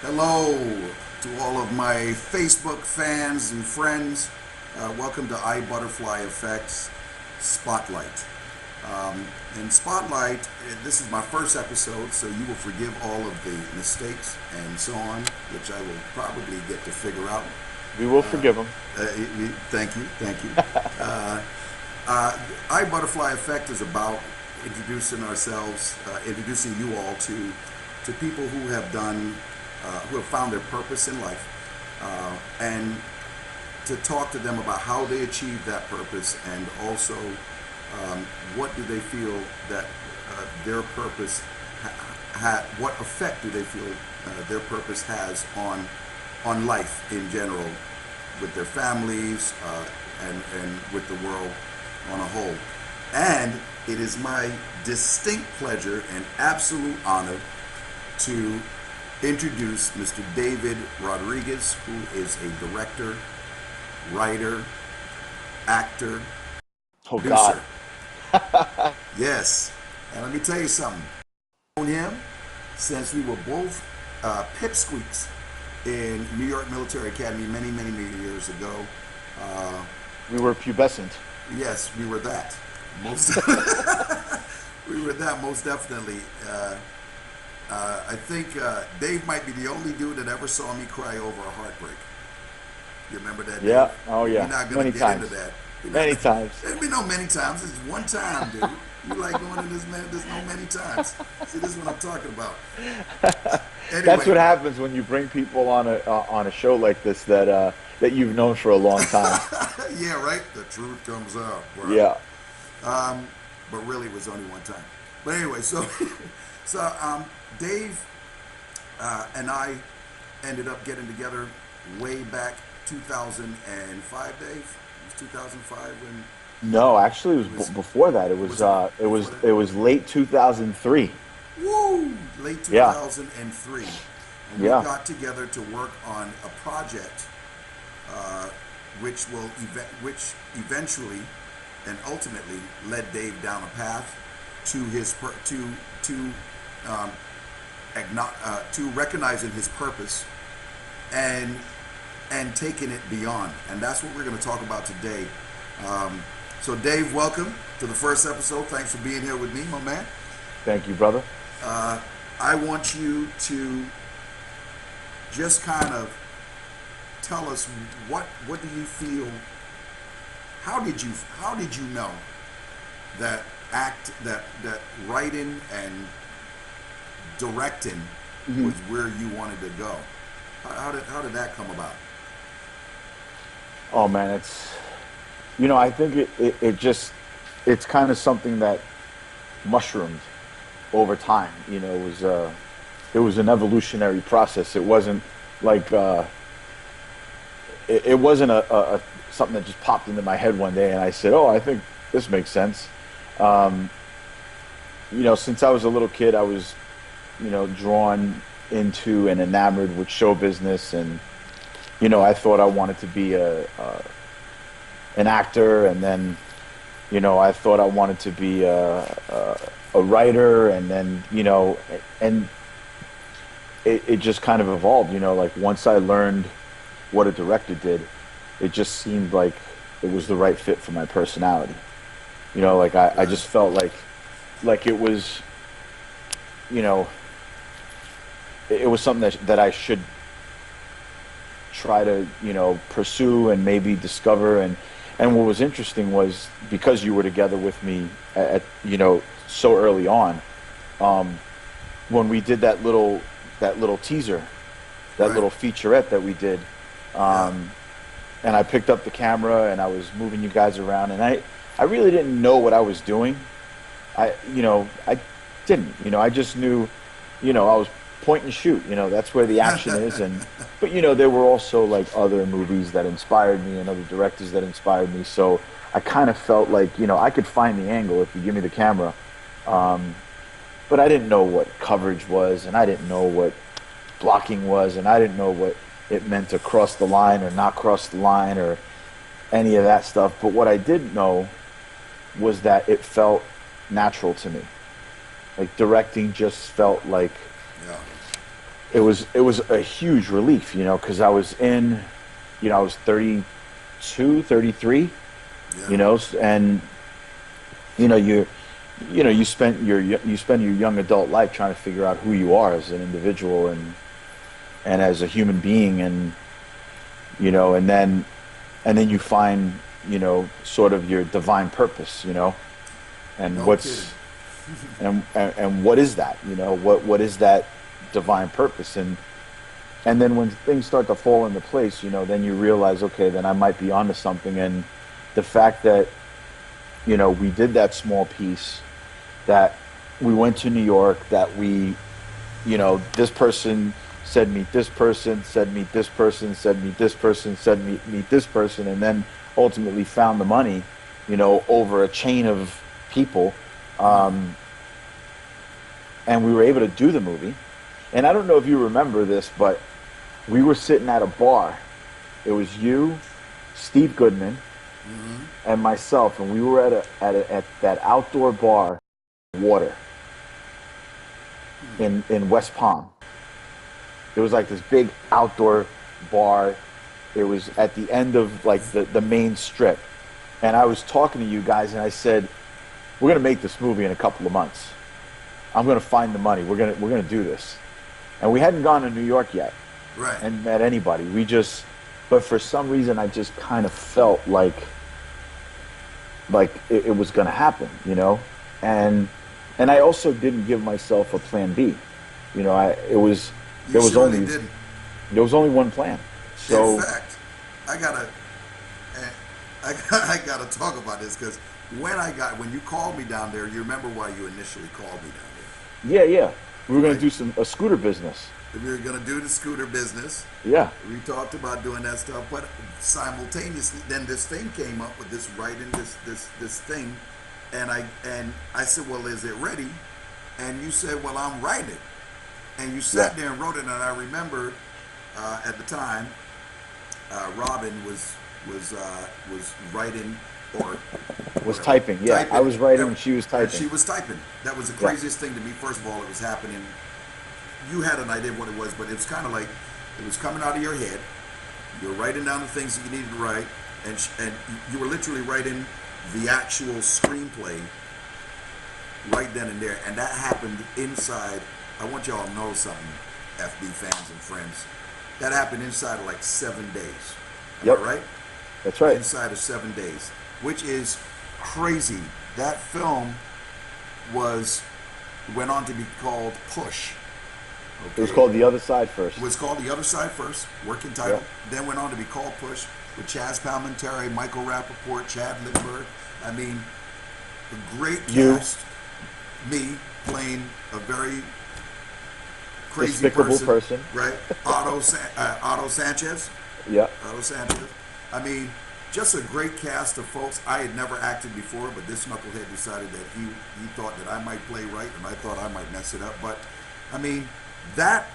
Hello to all of my Facebook fans and friends. Welcome to iButterfly Effects Spotlight. In Spotlight, this is my first episode, so you will forgive all of the mistakes and so on, which I will probably get to figure out. We will forgive them. Thank you, thank you. iButterfly Effect is about introducing ourselves, introducing you all to people who have done who have found their purpose in life, and to talk to them about how they achieved that purpose, and also what do they feel that their purpose what effect do they feel their purpose has on life in general, with their families, and with the world on a whole. And it is my distinct pleasure and absolute honor to introduce Mr. David Rodriguez, who is a director, writer, actor, Oh, producer. God. Yes, and let me tell you something. I've known him since we were both pipsqueaks in New York Military Academy many years ago. We were pubescent. Yes, we were that. Most we were that most definitely. I think Dave might be the only dude that ever saw me cry over a heartbreak. You remember that? Yeah. Dave? Oh, yeah. We're not going Many to get times. into that. Many times. There's been no many times. It's one time, dude. You like going in this man? There's no many times. See, this is what I'm talking about. Anyway, That's what happens when you bring people on a show like this that you've known for a long time. yeah, right. The truth comes out. Bro. Yeah. But really, it was only one time. But anyway, so Dave and I ended up getting together way back 2005. Dave, it was 2005 when. No, actually, it was before that. It was late 2003. Woo! Late Yeah. 2003. And we Yeah. got together to work on a project, which which eventually and ultimately led Dave down a path to his to recognizing his purpose and taking it beyond. And that's what we're going to talk about today. So Dave, welcome to the first episode. Thanks for being here with me, my man. Thank you, brother. I want you to just kind of tell us what do you feel, how did you know that that writing and directing was where you wanted to go? How did that come about? Oh, man, I think it's kind of something that mushroomed over time. It was an evolutionary process. It wasn't like it wasn't a something that just popped into my head one day and I said, "Oh, I think this makes sense." Since I was a little kid, I was drawn into and enamored with show business, and I thought I wanted to be an actor, and then I thought I wanted to be a writer, and then and it just kind of evolved. Like once I learned what a director did, it just seemed like it was the right fit for my personality. Like I just felt like it was it was something that I should try to pursue and maybe discover. And what was interesting was, because you were together with me at so early on, when we did that little teaser, that Right. little featurette that we did, and I picked up the camera and I was moving you guys around, and I really didn't know what I was doing. I didn't. I just knew, I was point and shoot. That's where the action is. But there were also like other movies that inspired me and other directors that inspired me. So I kind of felt like, I could find the angle if you give me the camera. But I didn't know what coverage was, and I didn't know what blocking was, and I didn't know what it meant to cross the line or not cross the line or any of that stuff. But what I did know was that it felt natural to me. Like directing just felt like Yeah. it was a huge relief, because I was in, I was 32, 33, Yeah. and you you spend your young adult life trying to figure out who you are as an individual and as a human being, and then you find, sort of your divine purpose, and No kidding. and what is that, what is that divine purpose, and then when things start to fall into place, then you realize, okay, then I might be onto something. And the fact that, we did that small piece, that we went to New York, that we, this person said meet this person, said meet this person, said meet this person, said meet this person, and then ultimately found the money, over a chain of people, and we were able to do the movie. And I don't know if you remember this, but we were sitting at a bar. It was you, Steve Goodman, and myself, and we were at that outdoor bar, water, in West Palm. It was like this big outdoor bar. It was at the end of like the main strip, and I was talking to you guys, and I said, "We're gonna make this movie in a couple of months. I'm gonna find the money. We're gonna do this." And we hadn't gone to New York yet, Right. and met anybody. But for some reason, I just kind of felt like it was going to happen, and I also didn't give myself a plan B. You There was surely only didn't. there was only one plan. So In fact, I gotta, I gotta talk about this because when you called me down there, you remember why you initially called me down yeah, we were going there, to do a scooter business. right? We were gonna do the scooter business. Yeah, We talked about doing that stuff, but simultaneously, then this thing came up with this writing, this thing, and I said, well, is it ready? And you said, well, I'm writing it, and you sat yeah, there and wrote it, and I remember at the time, Robin was writing or was whatever, typing. Yeah, I typing, was writing and she was and typing. she was typing. That was the Yeah, craziest thing to me. First of all, it was happening. You had an idea of what it was, but it was kind of like it was coming out of your head. You were writing down the things that you needed to write, and you were literally writing the actual screenplay right then and there. And that happened inside. I want y'all to know something, FB fans and friends. That happened inside of like 7 days. Am I yep, right? that's right. Inside of 7 days, which is crazy. That film was went on to be called Push. It was Okay, called The Other Side first. was called The Other Side first, working title. Yeah, Then went on to be called Push with Chaz Palminteri, Michael Rappaport, Chad Lindbergh. I mean, a great you, cast. Me playing a very crazy despicable person, person. right? Otto Sanchez. Yeah, Otto Sanchez. I mean, just a great cast of folks. I had never acted before, but this knucklehead decided that he thought that I might play right, and I thought I might mess it up. But I mean, that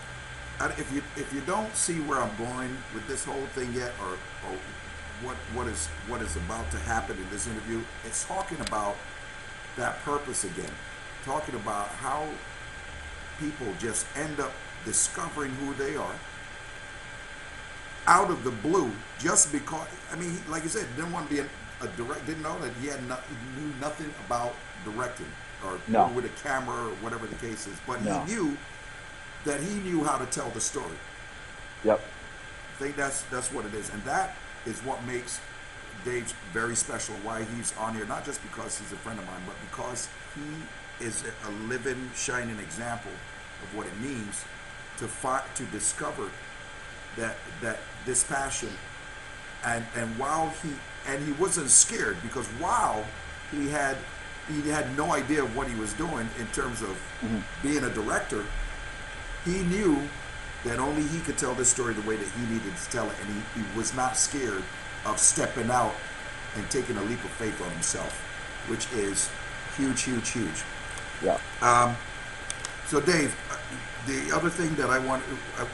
if you don't see where I'm going with this whole thing yet, or what is about to happen in this interview, it's talking about that purpose again, talking about how people just end up discovering who they are out of the blue, just because. I mean, like you said, didn't want to be a direct. Didn't know that he knew nothing about directing or no, with a camera or whatever the case is. But no, he knew that he knew how to tell the story. yep, I think that's what it is, and that is what makes Dave very special. Why he's on here, not just because he's a friend of mine, but because he is a living, shining example of what it means to discover that this passion, and while he wasn't scared, because while he had no idea of what he was doing in terms of hmm, being a director, he knew that only he could tell this story the way that he needed to tell it, and he was not scared of stepping out and taking a leap of faith on himself, which is huge, huge, huge. yeah. So, Dave, the other thing that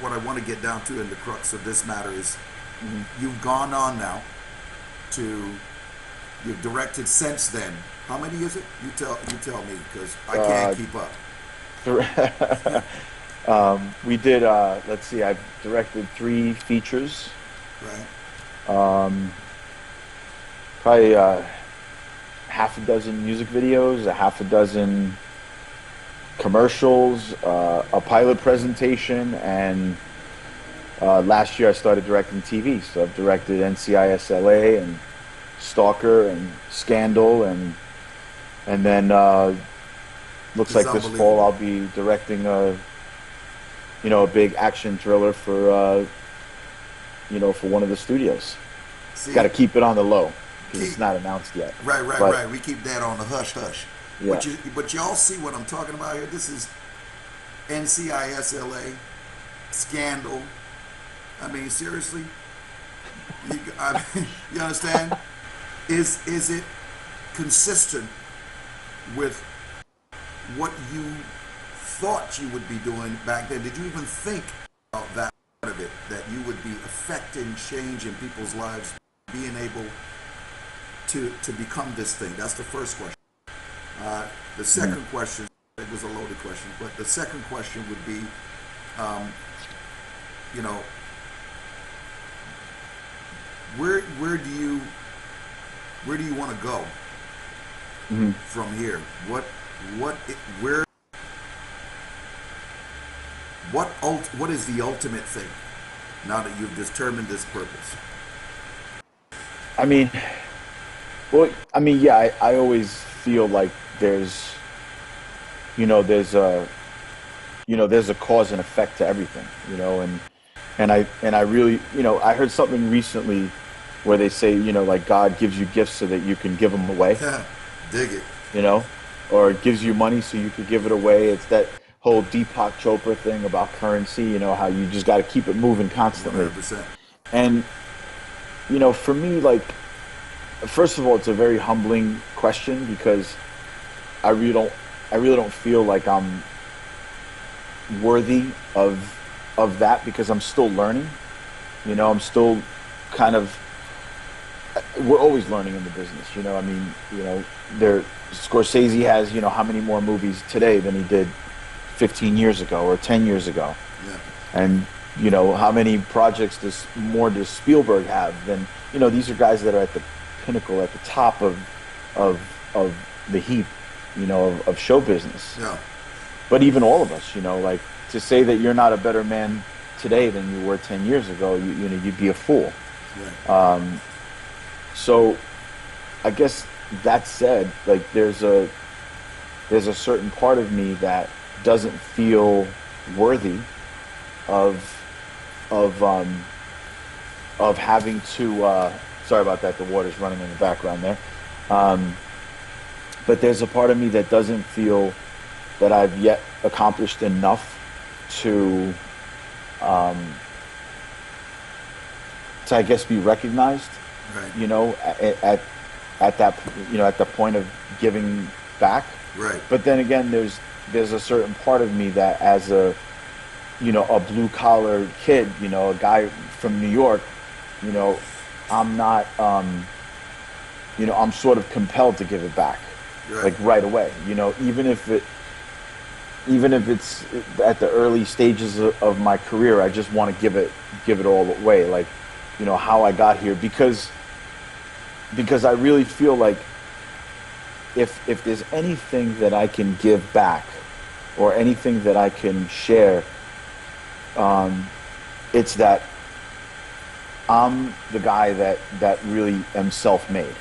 what I want to get down to in the crux of this matter is Hmm. you've gone on now to you've directed since then. How many is it? You tell me because I can't Uh, keep up. We did, let's see, I've directed 3 features, Right. probably half a dozen music videos, a half a dozen commercials, a pilot presentation, and last year I started directing TV. So I've directed NCIS LA and Stalker and Scandal, and then looks It's like this fall unbelievable. I'll be directing a big action thriller for for one of the studios. Got See, to keep it on the low because keep it's not announced yet. right, right, But right. We keep that on the hush, hush. yeah, But y'all see what I'm talking about here. This is NCIS LA scandal. I mean, seriously, you understand? Is it consistent with what you thought you would be doing back then? Did you even think about that part of it, that you would be affecting change in people's lives, being able to become this thing? That's the first question. The second question, it was a loaded question, but the second question would be, um, you know, where do you want to go hmm from here? What where what is the ultimate thing now that you've determined this purpose? I mean, well, I mean, yeah, I always feel like there's, there's there's a cause and effect to everything, and I really, I heard something recently where they say, like God gives you gifts so that you can give them away, Dig it. you know, or it gives you money so you could give it away. It's that whole Deepak Chopra thing about currency, how you just got to keep it moving constantly. 100%. And, for me, like, first of all, it's a very humbling question because I really don't, I really don't feel like I'm worthy of that because I'm still learning. I'm still kind of, we're always learning in the business. I mean, there Scorsese has, how many more movies today than he did 15 years ago or 10 years ago. Yeah. And, how many projects does Spielberg have than, these are guys that are at the pinnacle, at the top of the heap, of show business. Yeah. But even all of us, like to say that you're not a better man today than you were 10 years ago, you'd be a fool. Right. So I guess that said, like there's a certain part of me that doesn't feel worthy of having to sorry about that, the water's running in the background there. But there's a part of me that doesn't feel that I've yet accomplished enough to I guess be recognized, Right. at that, at the point of giving back. Right. But then again, there's a certain part of me that as a blue collar kid, a guy from New York, I'm not, I'm sort of compelled to give it back, Right. like right away, even if it's at the early stages of my career, I just want to give it all away, like, how I got here, because I really feel like if there's anything that I can give back or anything that I can share, it's that I'm the guy that really am self-made.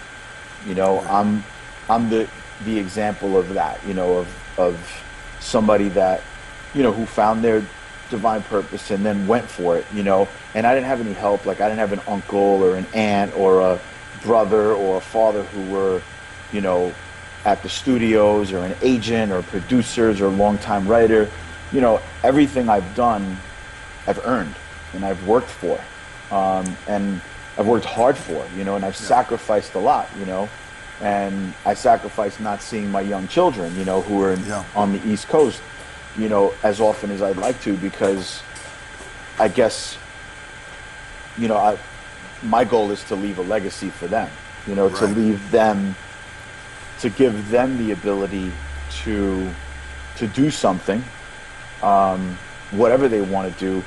Right. I'm the example of that, of somebody that, who found their divine purpose and then went for it, and I didn't have any help. Like I didn't have an uncle or an aunt or a brother or a father who were, at the studios, or an agent or producers or a longtime writer. Everything I've done, I've earned and I've worked for, and I've worked hard for, and I've sacrificed a lot, and I sacrificed not seeing my young children, who are Yeah. on the East Coast, as often as I'd like to, because I guess, my goal is to leave a legacy for them, to Right. leave them, to give them the ability to do something, whatever they want to do,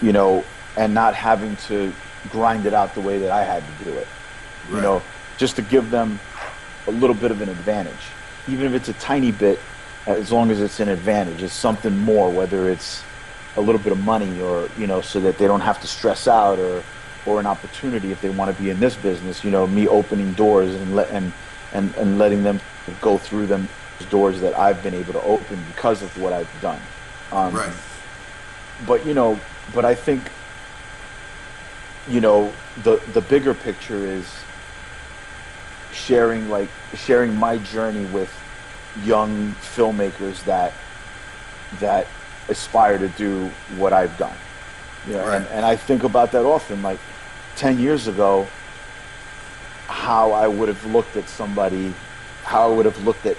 you know, and not having to grind it out the way that I had to do it. You know, just to give them a little bit of an advantage, even if it's a tiny bit, as long as it's an advantage, it's something more, whether it's a little bit of money or, you know, so that they don't have to stress out, or an opportunity if they want to be in this business, you know, me opening doors and letting them go through them doors that I've been able to open because of what I've done. But, you know, but I think, you know, the bigger picture is sharing my journey with young filmmakers that aspire to do what I've done. You know, and I think about that often, like 10 years ago, how I would have looked at somebody, how I would have looked at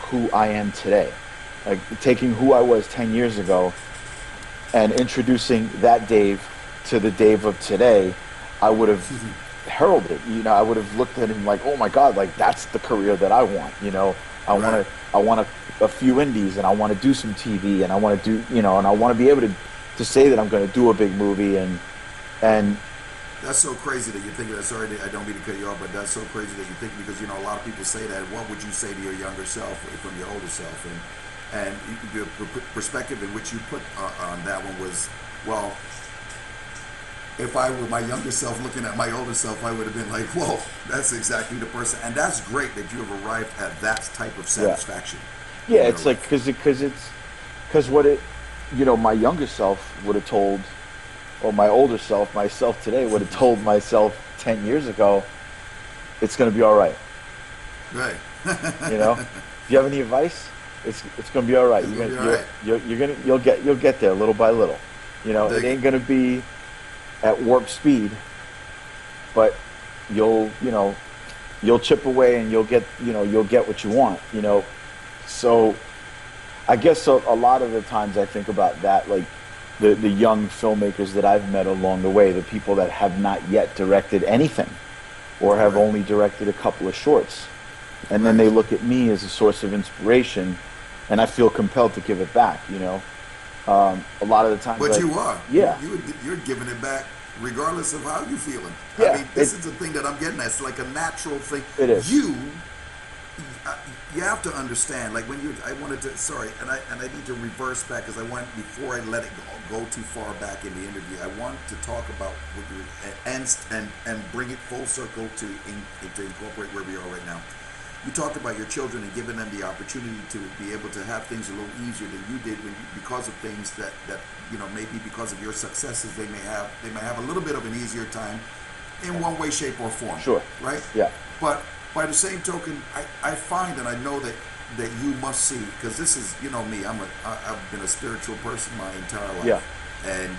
who I am today. Like taking who I was 10 years ago and introducing that Dave to the Dave of today, I would have heralded, you know, I would have looked at him like, oh my God, like that's the career that I want, you know. I want a few indies, and I want to do some TV, and I want to do, you know, and I want to be able to say that I'm going to do a big movie, and that's so crazy that you're thinking that. Sorry, I don't mean to cut you off, but that's so crazy that you think, because, you know, a lot of people say that. What would you say to your younger self from your older self? And the perspective in which you put on that one was, well, if I were my younger self looking at my older self, I would have been like, whoa, that's exactly the person. And that's great that you have arrived at that type of satisfaction. Yeah, it's like, because what it, you know, my younger self would have told, or my older self, myself today, would have told myself 10 years ago, it's going to be all right. Right. You know, if you have any advice, it's going to be all right. You'll get there little by little. You know, it ain't going to be at warp speed, but you'll chip away, and you'll get what you want, you know. So I guess a lot of the times I think about that, like the young filmmakers that I've met along the way, the people that have not yet directed anything or have only directed a couple of shorts, and then they look at me as a source of inspiration, and I feel compelled to give it back, you know. A lot of the time, but you are, yeah, you're giving it back regardless of how you're feeling. Yeah, I mean, this is the thing that I'm getting at. It's like a natural thing. It is. You have to understand, like when I wanted to, sorry, and I need to reverse back, because I want, before I let it go too far back in the interview, I want to talk about what you and bring it full circle to incorporate where we are right now. You talked about your children and giving them the opportunity to be able to have things a little easier than you did because of things that you know, maybe because of your successes, they may have a little bit of an easier time in one way, shape, or form. Sure. Right? Yeah. But by the same token, I find, and I know that you must see, because this is, you know me, I've been a spiritual person my entire life. Yeah. And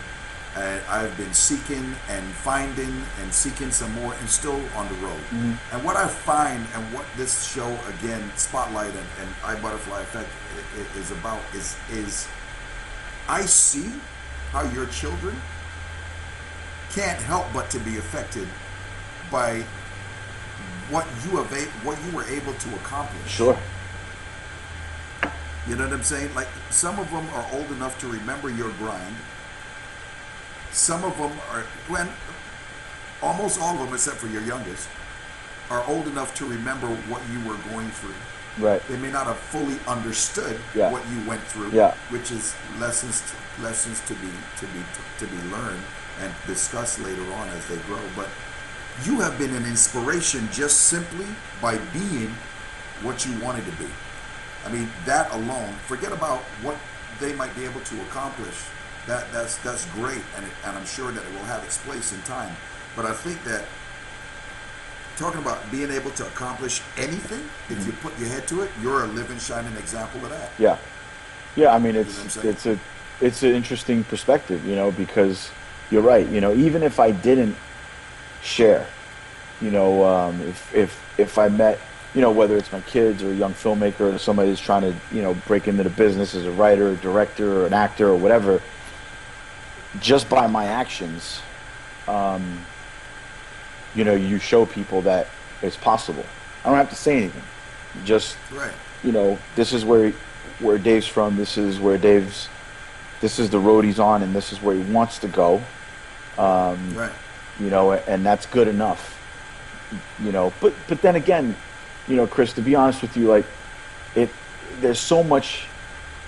I've been seeking and finding and seeking some more, and still on the road. Mm-hmm. And what I find, and what this show, again, Spotlight and IButterfly Effect is about, is I see how your children can't help but to be affected by what you were able to accomplish. Sure. You know what I'm saying? Like, some of them are old enough to remember your grind. Some of them are, almost all of them, except for your youngest, are old enough to remember what you were going through. Right. They may not have fully understood what you went through, which is lessons to be learned and discussed later on as they grow. But you have been an inspiration just simply by being what you wanted to be. I mean, that alone, forget about what they might be able to accomplish. That's great, and I'm sure that it will have its place in time. But I think that talking about being able to accomplish anything, if you put your head to it, you're a living, shining example of that. Yeah. I mean, it's an interesting perspective, you know, because you're right. You know, even if I didn't share, you know, if I met, you know, whether it's my kids or a young filmmaker or somebody who's trying to, you know, break into the business as a writer, or director, or an actor, or whatever, just by my actions, you know, you show people that it's possible. I don't have to say anything. Just, you know, this is where Dave's from. This is where Dave's this is the road he's on, and this is where he wants to go. Right. You know, and that's good enough. You know, but then again, you know, Chris, to be honest with you, like it, there's so much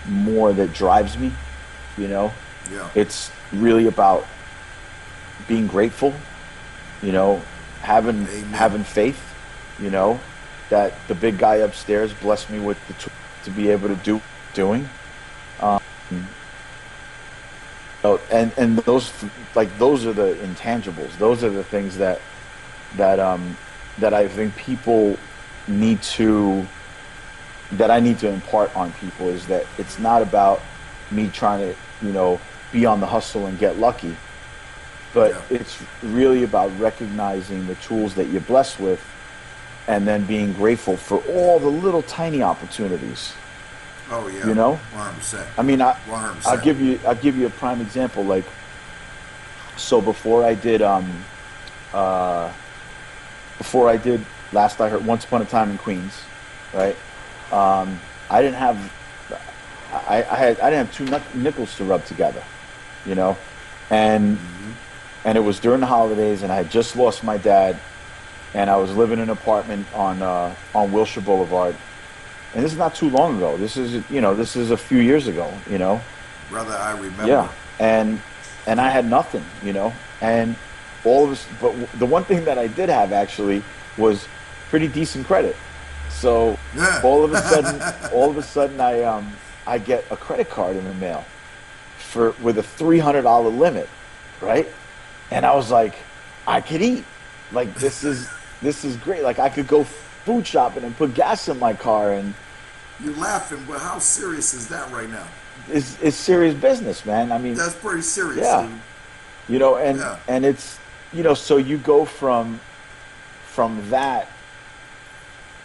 more that drives me. You know, Yeah. it's really about being grateful. You know, Amen. having faith. You know, that the big guy upstairs blessed me with the tools to be able to doing. Um, and those, like, those are the intangibles. Those are the things that I think people need to, that I need to impart on people, is that it's not about me trying to, you know, be on the hustle and get lucky, but Yeah. it's really about recognizing the tools that you're blessed with, and then being grateful for all the little tiny opportunities. Oh yeah. You know, 100%. I mean, 100%. I'll give you a prime example. Like, so before I did Last I Heard, Once Upon a Time in Queens, right? I didn't have, I didn't have two nickels to rub together, you know, and and it was during the holidays, and I had just lost my dad, and I was living in an apartment on Wilshire Boulevard, and this is not too long ago. This is a few years ago, you know. Brother, I remember. Yeah, and I had nothing, you know, and all of this. But the one thing that I did have actually was pretty decent credit. So Yeah. all of a sudden, I get a credit card in the mail with a $300 limit, right? And I was like, I could eat. Like, this is great. Like, I could go food shopping and put gas in my car, and You're laughing, but how serious is that right now? it's serious business, man. I mean, That's pretty serious. yeah. Dude. You know, and Yeah. and it's, you know, so you go from that,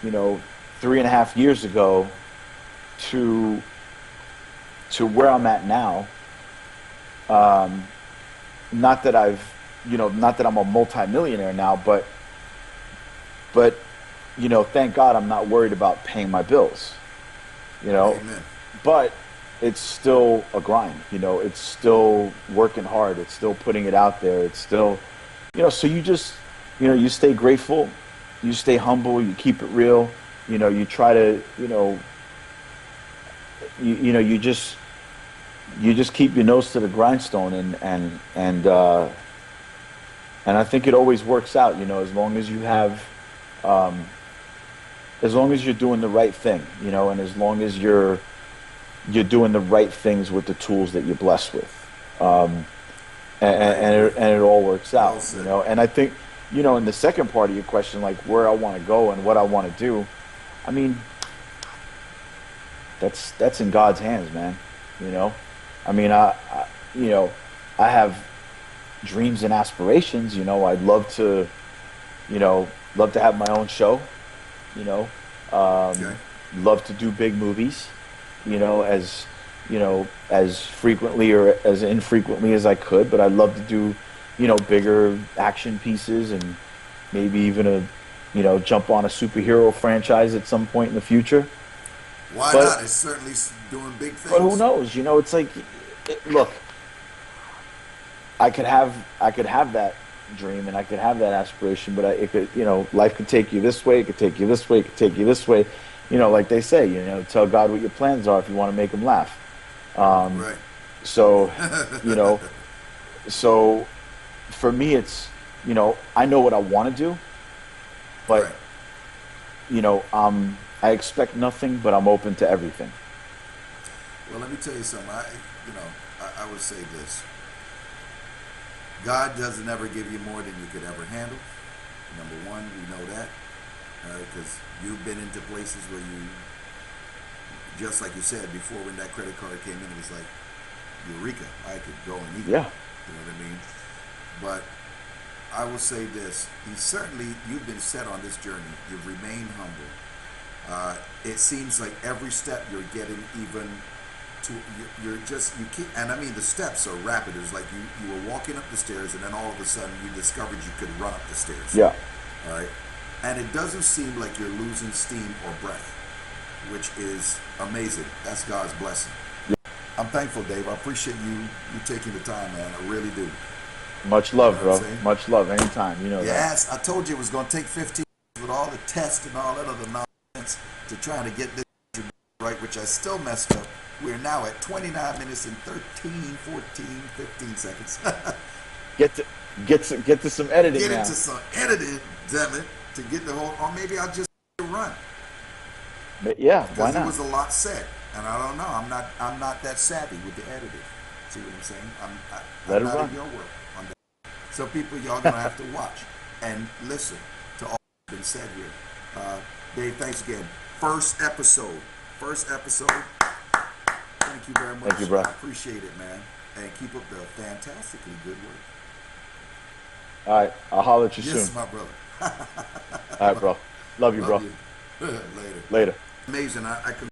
you know, 3.5 years ago to where I'm at now. Not that I'm a multimillionaire now, but you know, thank God I'm not worried about paying my bills. You know, Amen. but it's still a grind. You know, it's still working hard. It's still putting it out there. It's still, you know, so you just, you know, you stay grateful, you stay humble, you keep it real. You know, you try to, you know, you know, you just keep your nose to the grindstone, and I think it always works out. You know, as long as you have, as long as you're doing the right thing, you know, and as long as you're doing the right things with the tools that you're blessed with, and it all works out. Well said. You know, and I think, you know, in the second part of your question, like where I want to go and what I want to do, I mean, that's in God's hands, man. You know, I mean, you know, I have dreams and aspirations. You know, I'd love to, you know, love to have my own show. You know, Okay. love to do big movies. You know, as frequently or as infrequently as I could. But I'd love to do, you know, bigger action pieces, and maybe even you know, jump on a superhero franchise at some point in the future. Why But- not? It's certainly doing big things. But who knows? You know, it's like, look, I could have that dream and I could have that aspiration, but it could, you know, life could take you this way, it could take you this way, it could take you this way. You know, like they say, you know, tell God what your plans are if you want to make him laugh. Right. So, you know, so for me, it's, you know, I know what I want to do, but, Right. you know, I expect nothing, but I'm open to everything. Well, let me tell you something. I would say this. God doesn't ever give you more than you could ever handle. Number one, we know that. Because you've been into places where you, just like you said before, when that credit card came in, it was like, eureka, I could go and eat. Yeah. You know what I mean? But I will say this. You've been set on this journey. You've remained humble. It seems like every step you're getting even to, you keep, and I mean the steps are rapid. It's like you were walking up the stairs, and then all of a sudden you discovered you could run up the stairs. Yeah. All right. And it doesn't seem like you're losing steam or breath, which is amazing. That's God's blessing. I'm thankful, Dave. I appreciate you taking the time, man. I really do. Much You love, know what I'm bro. saying? Much love. Anytime. You know that. Yes, I told you it was going to take 15 with all the tests and all that other nonsense to try to get this right, which I still messed up. We're now at 29 minutes and 13, 14, 15 seconds. Get to get to some editing Get now. into some editing, damn it, to get the whole, or maybe I'll just run. But yeah, why Because it not? was a lot said, and I don't know. I'm not that savvy with the editing. See what I'm saying? Let I'm it not run. in your world on that. So people, y'all gonna have to watch and listen to all that's been said here. Dave, thanks again. First episode. Thank you very much. Thank you, bro. I appreciate it, man. And keep up the fantastically good work. All right, I'll holler at you Yes, soon. my brother. All right, bro. Love you, bro. Love you. Later. Later. Amazing. I